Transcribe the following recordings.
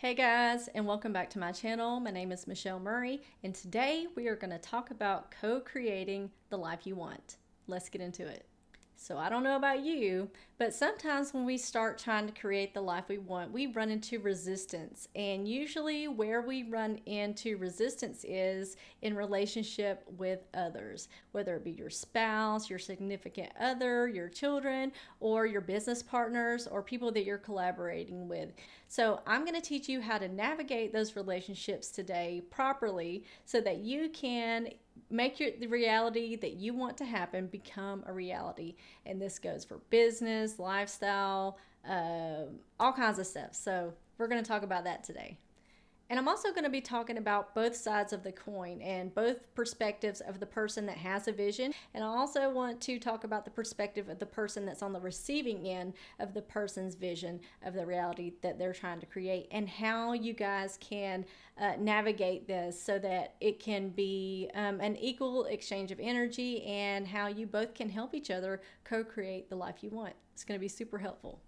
Hey guys, and welcome back to my channel. My name is Michelle Murray, and today we are going to talk about co-creating the life you want. Let's get into it. So I don't know about you, but sometimes when we start trying to create the life we want, we run into resistance. And usually where we run into resistance is in relationship with others, whether it be your spouse, your significant other, your children, or your business partners, or people that you're collaborating with. So I'm going to teach you how to navigate those relationships today properly so that you can make the reality that you want to happen become a reality. And this goes for business, lifestyle, all kinds of stuff. So we're going to talk about that today. And I'm also going to be talking about both sides of the coin and both perspectives of the person that has a vision. And I also want to talk about the perspective of the person that's on the receiving end of the person's vision of the reality that they're trying to create, and how you guys can navigate this so that it can be an equal exchange of energy, and how you both can help each other co-create the life you want. It's going to be super helpful.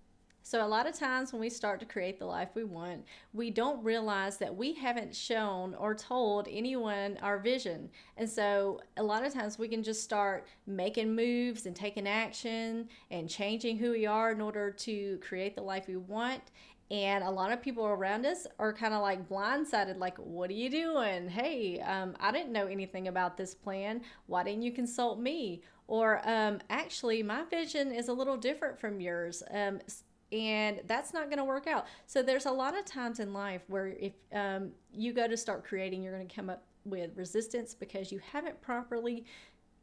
So, a lot of times when we start to create the life we want, we don't realize that we haven't shown or told anyone our vision. And so, a lot of times we can just start making moves and taking action and changing who we are in order to create the life we want. And a lot of people around us are kind of like blindsided, like, what are you doing? Hey, I didn't know anything about this plan. Why didn't you consult me? Or actually, my vision is a little different from yours. And that's not going to work out. So there's a lot of times in life where if you go to start creating, you're going to come up with resistance because you haven't properly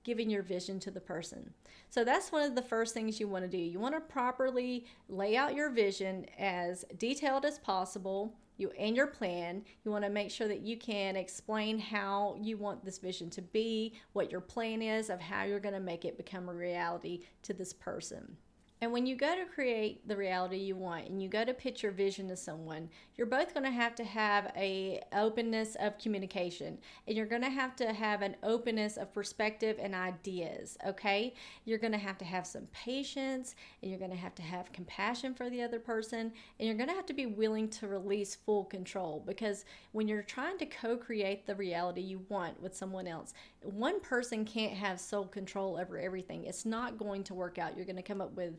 given your vision to the person. So that's one of the first things you want to do. You want to properly lay out your vision as detailed as possible. And your plan, you want to make sure that you can explain how you want this vision to be, what your plan is of how you're going to make it become a reality to this person. And when you go to create the reality you want and you go to pitch your vision to someone, you're both going to have a openness of communication, and you're going to have an openness of perspective and ideas, okay? You're going to have some patience, and you're going to have compassion for the other person, and you're going to have to be willing to release full control, because when you're trying to co-create the reality you want with someone else, one person can't have sole control over everything. It's not going to work out. You're going to come up with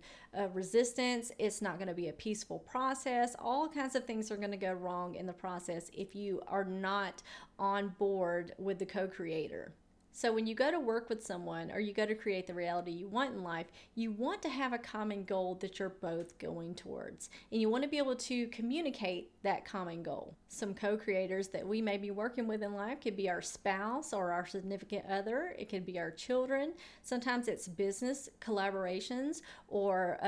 resistance. It's not going to be a peaceful process. All kinds of things are going to go wrong in the process if you are not on board with the co-creator. So when you go to work with someone or you go to create the reality you want in life, you want to have a common goal that you're both going towards. And you want to be able to communicate that common goal. Some co-creators that we may be working with in life could be our spouse or our significant other. It could be our children. Sometimes it's business collaborations or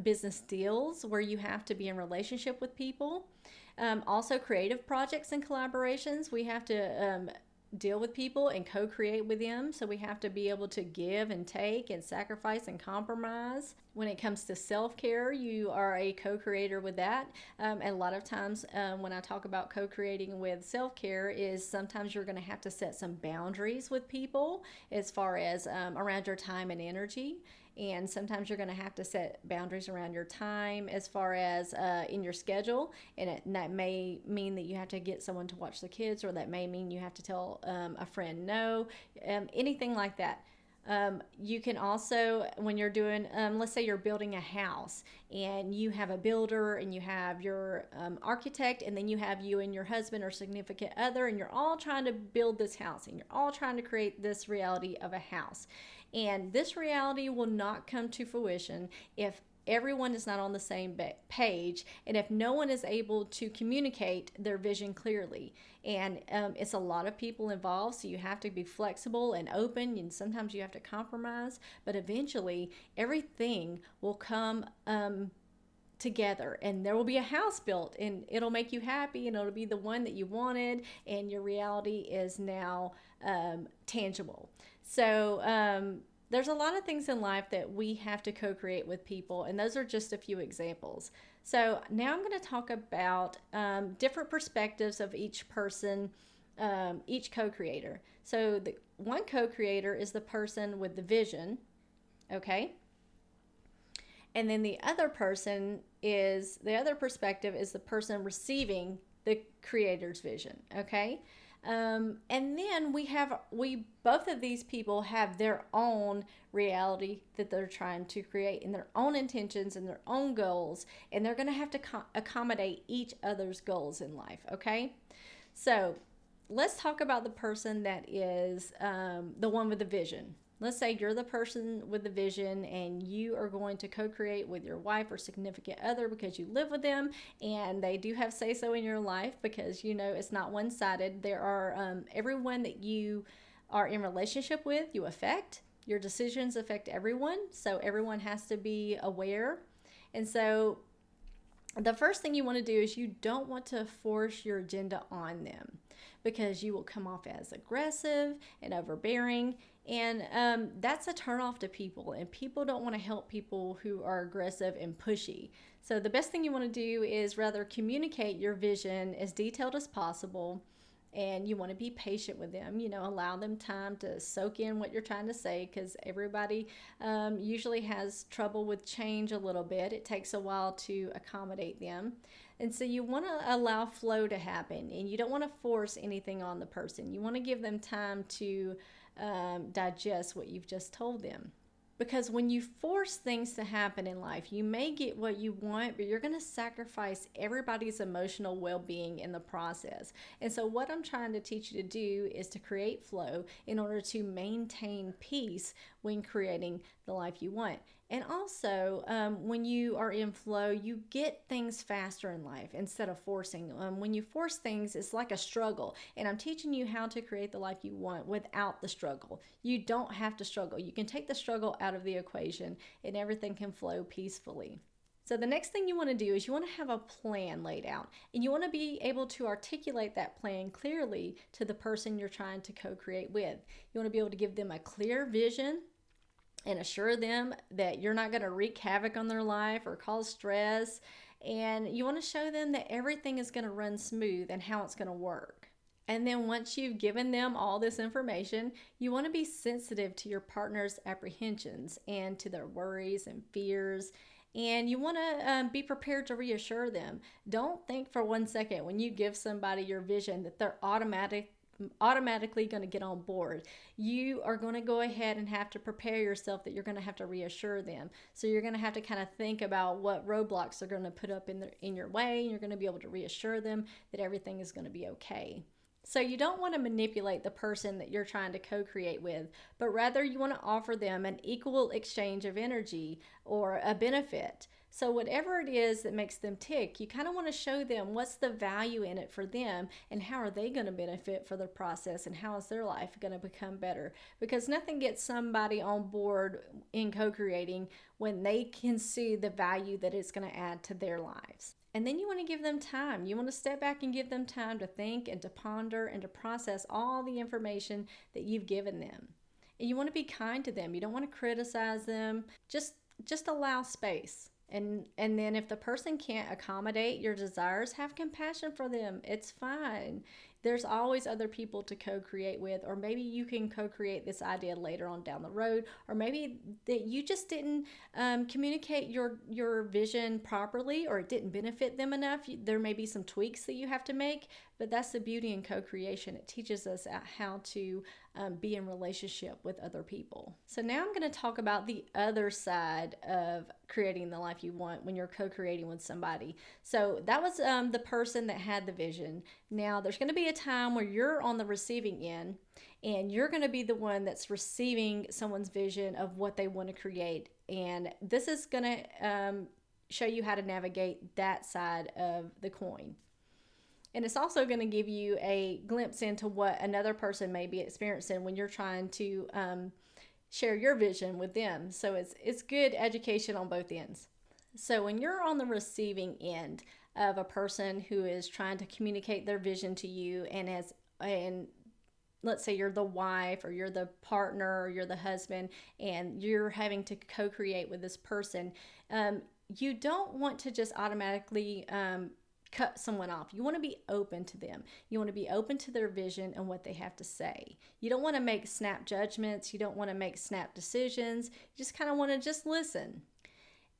business deals where you have to be in relationship with people. Also creative projects and collaborations. We have to deal with people and co-create with them, so we have to be able to give and take and sacrifice and compromise. When it comes to self-care, you are a co-creator with that, and a lot of times when I talk about co-creating with self-care is sometimes you're going to have to set some boundaries with people as far as around your time and energy. And sometimes you're going to have to set boundaries around your time as far as in your schedule. And that may mean that you have to get someone to watch the kids, or that may mean you have to tell a friend no, anything like that. You can also, when you're doing, let's say you're building a house and you have a builder and you have your architect, and then you have you and your husband or significant other, and you're all trying to build this house and you're all trying to create this reality of a house. And this reality will not come to fruition if everyone is not on the same page, and if no one is able to communicate their vision clearly. And it's a lot of people involved, so you have to be flexible and open, and sometimes you have to compromise, but eventually everything will come together, and there will be a house built, and it'll make you happy, and it'll be the one that you wanted, and your reality is now tangible. So there's a lot of things in life that we have to co-create with people, and those are just a few examples. So now I'm going to talk about different perspectives of each person, each co-creator. So the one co-creator is the person with the vision, okay? And then the other perspective is the person receiving the creator's vision. Okay. And then we both of these people have their own reality that they're trying to create, and their own intentions and their own goals, and they're going to have to accommodate each other's goals in life. Okay. So let's talk about the person that is the one with the vision. Let's say you're the person with the vision and you are going to co create with your wife or significant other because you live with them and they do have say so in your life, because you know it's not one sided. There are everyone that you are in relationship with, you affect. Your decisions affect everyone. So everyone has to be aware. And so the first thing you want to do is you don't want to force your agenda on them, because you will come off as aggressive and overbearing. And that's a turnoff to people. And people don't want to help people who are aggressive and pushy. So the best thing you want to do is rather communicate your vision as detailed as possible. And you want to be patient with them, allow them time to soak in what you're trying to say, because everybody usually has trouble with change a little bit. It takes a while to accommodate them. And so you want to allow flow to happen, and you don't want to force anything on the person. You want to give them time to digest what you've just told them. Because when you force things to happen in life, you may get what you want, but you're going to sacrifice everybody's emotional well being in the process. And so, what I'm trying to teach you to do is to create flow in order to maintain peace when creating the life you want. And also, when you are in flow, you get things faster in life instead of forcing. When you force things, it's like a struggle. And I'm teaching you how to create the life you want without the struggle. You don't have to struggle. You can take the struggle out of the equation, and everything can flow peacefully. So the next thing you want to do is you want to have a plan laid out, and you want to be able to articulate that plan clearly to the person you're trying to co-create with. You want to be able to give them a clear vision and assure them that you're not going to wreak havoc on their life or cause stress. And you want to show them that everything is going to run smooth and how it's going to work. And then once you've given them all this information, you want to be sensitive to your partner's apprehensions and to their worries and fears. And you want to be prepared to reassure them. Don't think for 1 second when you give somebody your vision that they're automatically going to get on board. You are going to go ahead and have to prepare yourself that you're going to have to reassure them. So you're going to have to kind of think about what roadblocks are going to put up in your way. And you're going to be able to reassure them that everything is going to be okay. So you don't want to manipulate the person that you're trying to co-create with, but rather you want to offer them an equal exchange of energy or a benefit. So whatever it is that makes them tick, you kind of want to show them what's the value in it for them and how are they going to benefit for the process and how is their life going to become better. Because nothing gets somebody on board in co-creating when they can see the value that it's going to add to their lives. And then you want to give them time. You want to step back and give them time to think and to ponder and to process all the information that you've given them. And you want to be kind to them. You don't want to criticize them. Just allow space. And then if the person can't accommodate your desires, have compassion for them. It's fine. There's always other people to co-create with, or maybe you can co-create this idea later on down the road, or maybe that you just didn't communicate your vision properly, or it didn't benefit them enough. There may be some tweaks that you have to make, but that's the beauty in co-creation. It teaches us how to be in relationship with other people. So now I'm going to talk about the other side of creating the life you want when you're co-creating with somebody. So that was the person that had the vision. Now there's going to be a time where you're on the receiving end, and you're going to be the one that's receiving someone's vision of what they want to create. And this is going to show you how to navigate that side of the coin. And it's also going to give you a glimpse into what another person may be experiencing when you're trying to share your vision with them. So it's good education on both ends. So when you're on the receiving end of a person who is trying to communicate their vision to you, and let's say you're the wife or you're the partner or you're the husband, and you're having to co-create with this person, you don't want to just automatically cut someone off. You want to be open to them. You want to be open to their vision and what they have to say. You don't want to make snap judgments. You don't want to make snap decisions. You just kind of want to just listen.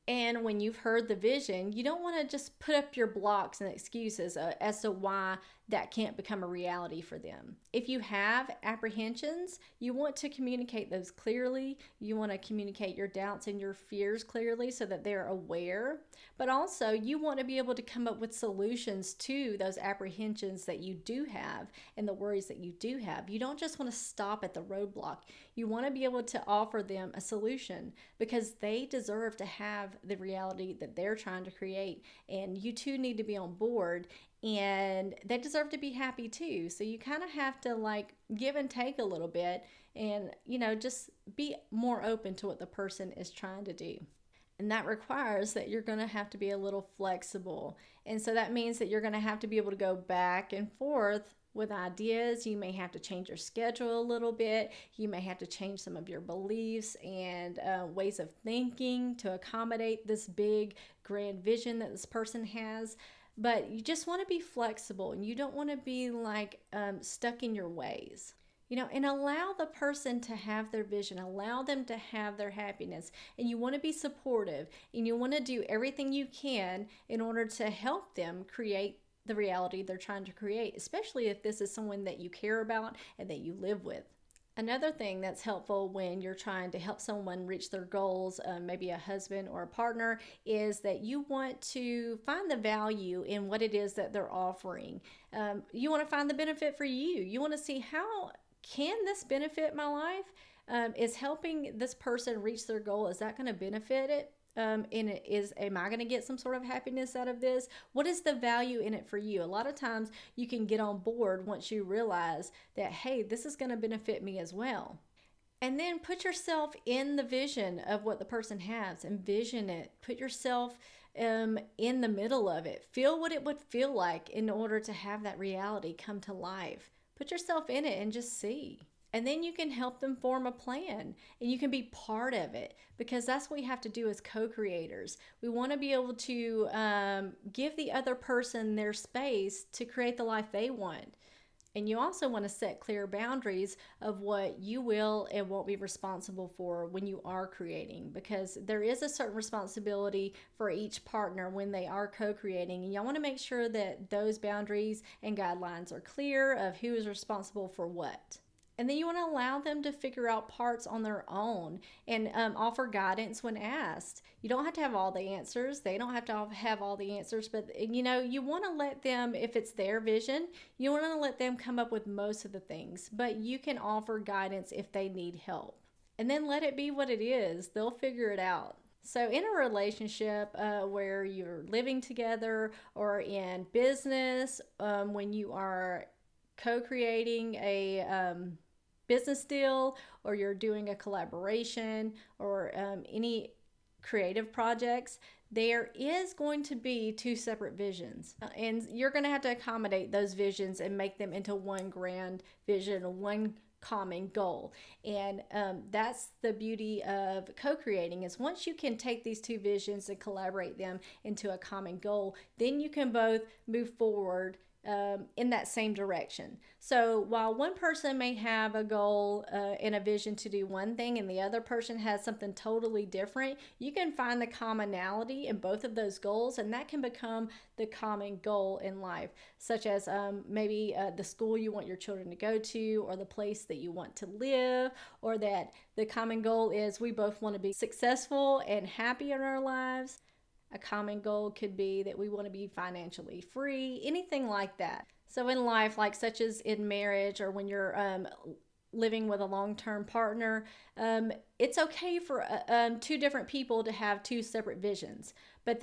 And when you've heard the vision, you don't want to just put up your blocks and excuses as to why that can't become a reality for them. If you have apprehensions, you want to communicate those clearly. You want to communicate your doubts and your fears clearly so that they're aware. But also, you want to be able to come up with solutions to those apprehensions that you do have and the worries that you do have. You don't just want to stop at the roadblock. You want to be able to offer them a solution because they deserve to have the reality that they're trying to create. And you two need to be on board, and they deserve to be happy too. So you kind of have to like give and take a little bit and, just be more open to what the person is trying to do. And that requires that you're going to have to be a little flexible. And so that means that you're going to have to be able to go back and forth with ideas. You may have to change your schedule a little bit. You may have to change some of your beliefs and ways of thinking to accommodate this big, grand vision that this person has. But you just want to be flexible, and you don't want to be like stuck in your ways. And allow the person to have their vision, allow them to have their happiness. And you want to be supportive, and you want to do everything you can in order to help them create the reality they're trying to create, especially if this is someone that you care about and that you live with. Another thing that's helpful when you're trying to help someone reach their goals, maybe a husband or a partner, is that you want to find the value in what it is that they're offering. You want to find the benefit for you. You want to see, how can this benefit my life? Is helping this person reach their goal, is that going to benefit it? Am I going to get some sort of happiness out of this? What is the value in it for you? A lot of times you can get on board once you realize that, hey, this is going to benefit me as well. And then put yourself in the vision of what the person has. Envision it. Put yourself in the middle of it. Feel what it would feel like in order to have that reality come to life. Put yourself in it and just see. And then you can help them form a plan, and you can be part of it, because that's what we have to do as co-creators. We want to be able to give the other person their space to create the life they want. And you also want to set clear boundaries of what you will and won't be responsible for when you are creating, because there is a certain responsibility for each partner when they are co-creating. And y'all want to make sure that those boundaries and guidelines are clear of who is responsible for what. And then you want to allow them to figure out parts on their own and offer guidance when asked. You don't have to have all the answers. They don't have to have all the answers. But, you want to let them, if it's their vision, you want to let them come up with most of the things. But you can offer guidance if they need help. And then let it be what it is. They'll figure it out. So in a relationship where you're living together, or in business, when you are co-creating a business deal, or you're doing a collaboration, or any creative projects, there is going to be two separate visions. And you're going to have to accommodate those visions and make them into one grand vision, one common goal. And that's the beauty of co-creating, is once you can take these two visions and collaborate them into a common goal, then you can both move forward in that same direction. So while one person may have a goal and a vision to do one thing, and the other person has something totally different, you can find the commonality in both of those goals, and that can become the common goal in life, such as maybe the school you want your children to go to, or the place that you want to live, or that the common goal is we both want to be successful and happy in our lives. A common goal could be that we want to be financially free, anything like that. So in life, like such as in marriage, or when you're living with a long-term partner, it's okay for two different people to have two separate visions, but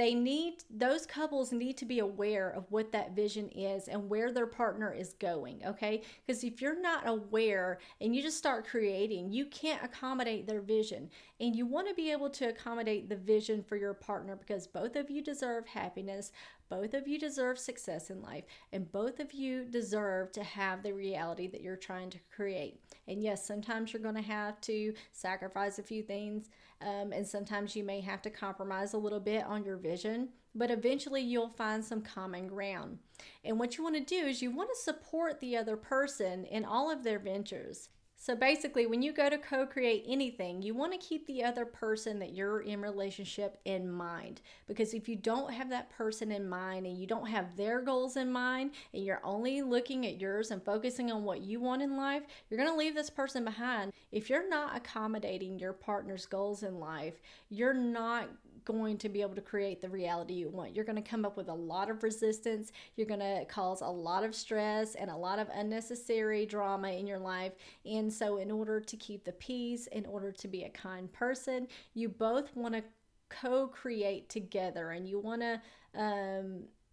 those couples need to be aware of what that vision is and where their partner is going, okay? Because if you're not aware and you just start creating, you can't accommodate their vision. And you want to be able to accommodate the vision for your partner, because both of you deserve happiness, both of you deserve success in life, and both of you deserve to have the reality that you're trying to create. And yes, sometimes you're going to have to sacrifice a few things, and sometimes you may have to compromise a little bit on your vision, but eventually you'll find some common ground. And what you want to do is you want to support the other person in all of their ventures. So basically, when you go to co-create anything, you want to keep the other person that you're in relationship in mind. Because if you don't have that person in mind and you don't have their goals in mind and you're only looking at yours and focusing on what you want in life, you're going to leave this person behind. If you're not accommodating your partner's goals in life, you're not going to be able to create the reality you want. You're going to come up with a lot of resistance. You're going to cause a lot of stress and a lot of unnecessary drama in your life. And so, in order to keep the peace, in order to be a kind person, you both want to co create together and you want to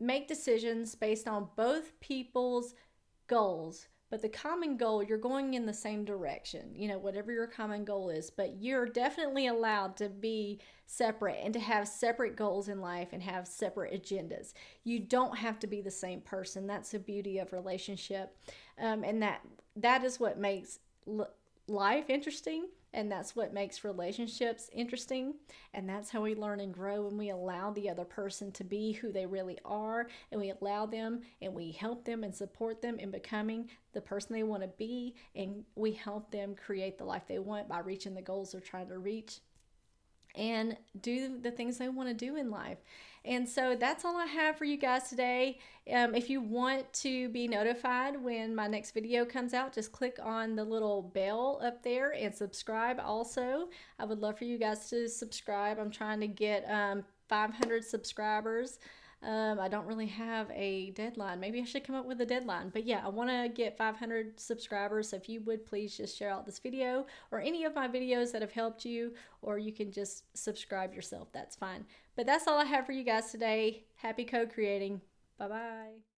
make decisions based on both people's goals, but the common goal, you're going in the same direction, whatever your common goal is, but you're definitely allowed to be separate and to have separate goals in life and have separate agendas. You don't have to be the same person. That's the beauty of relationship. And that is what makes life interesting, and that's what makes relationships interesting. And that's how we learn and grow, when we allow the other person to be who they really are, and we allow them and we help them and support them in becoming the person they want to be, and we help them create the life they want by reaching the goals they're trying to reach and do the things they want to do in life. And so that's all I have for you guys today. If you want to be notified when my next video comes out, just click on the little bell up there and subscribe also. I would love for you guys to subscribe. I'm trying to get 500 subscribers. I don't really have a deadline. Maybe I should come up with a deadline. But yeah, I want to get 500 subscribers. So if you would please just share out this video or any of my videos that have helped you, or you can just subscribe yourself. That's fine. But that's all I have for you guys today. Happy co-creating. Bye-bye.